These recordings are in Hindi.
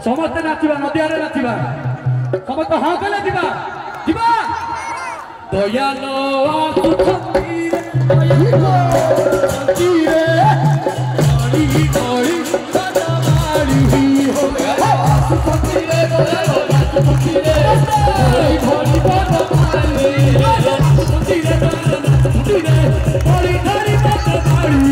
समस्ते नाचिबा नदियारे नाचिबा समस्त हाँ कले दिबा दिबा दयालो आसुखीरे गड़ी गड़ी कदमारी हो आसुखीरे दयालो आसुखीरे गड़ी गड़ी कदमारी आसुखीरे दयालो आसुखीरे गड़ी गड़ी कदमारी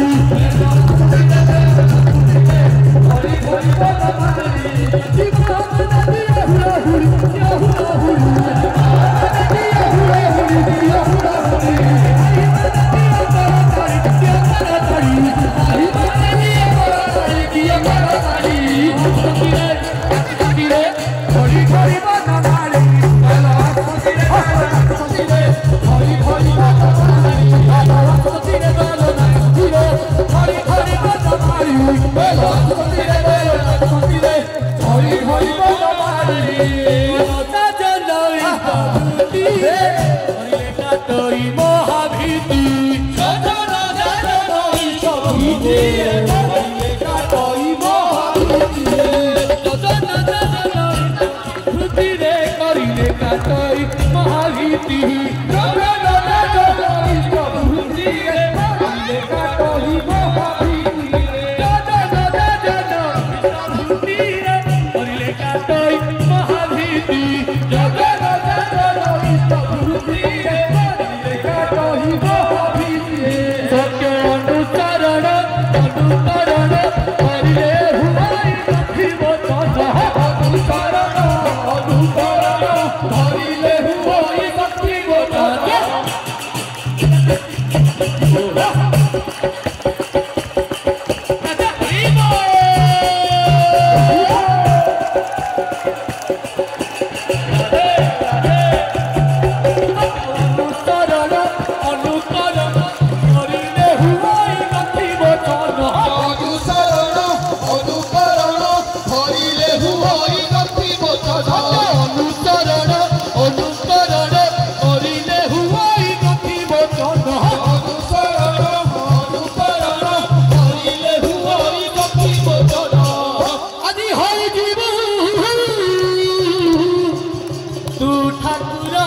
ତୁ ଠାକୁର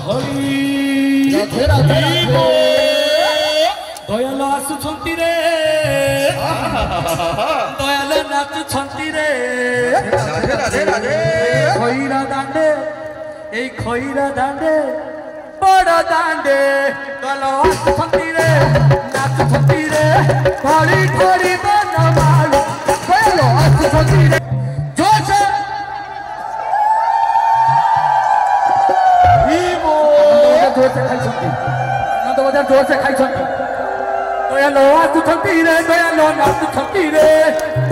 ହରି ଦୟାଲ ଆସୁଛନ୍ତି ରେ ଦୟାଲ ନାଚୁଛନ୍ତି ରେ ଖଇରା ଦାଣ୍ଡେ ଏଇ ଖଇରା ଦାଣ୍ଡେ ବଡ଼ ଦାଣ୍ଡେ ଦୟାଲ ଆସୁଛନ୍ତି ରେ ନାଚୁଛନ୍ତି ରେ ଖଳି ଖଳି ବନମାଳୁ ଦୟାଲ ଆସୁଛନ୍ତି ରେ ଜୋରସେ जोरसे खाई नंद बजार जोरसे खाई दयालो आसुछंती रे दयालो नाचुछंती रे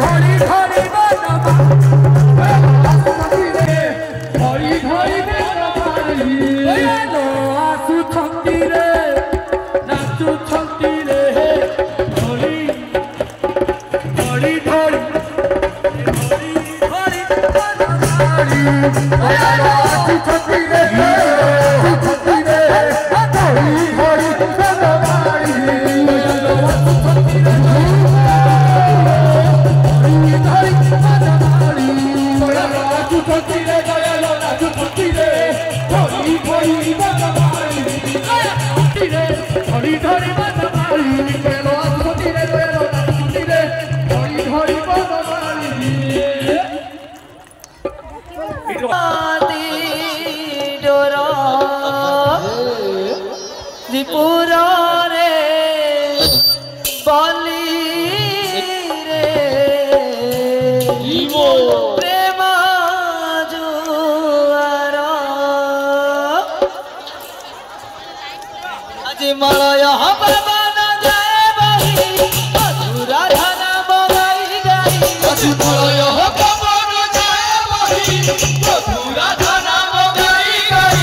धड़ी धड़ी आसुछंती रे धड़ी धड़ी दयालो आसुछंती रे नाचुछंती रे धड़ी धड़ी धड़ी दयालो आसुछंती रे त्रिपुरा रे बलि रे प्रेम जुआर आज मलय पवन जाए बही मधुरा धन बगाई गाई आज मलय पवन जाए बही मधुरा धन बगाई गाई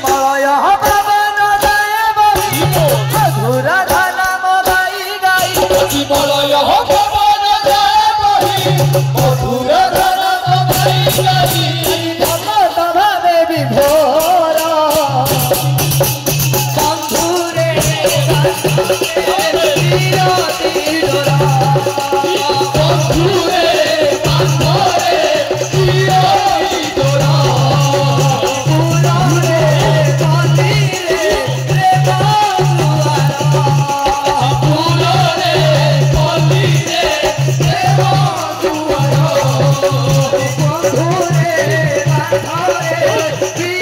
मलय पवन जाए बही मधुरा धन बगाई गाई आज मलय पवन जाए बही मधुरा धन बगाई गाई धन भावे विभोर बंधुरे Hey!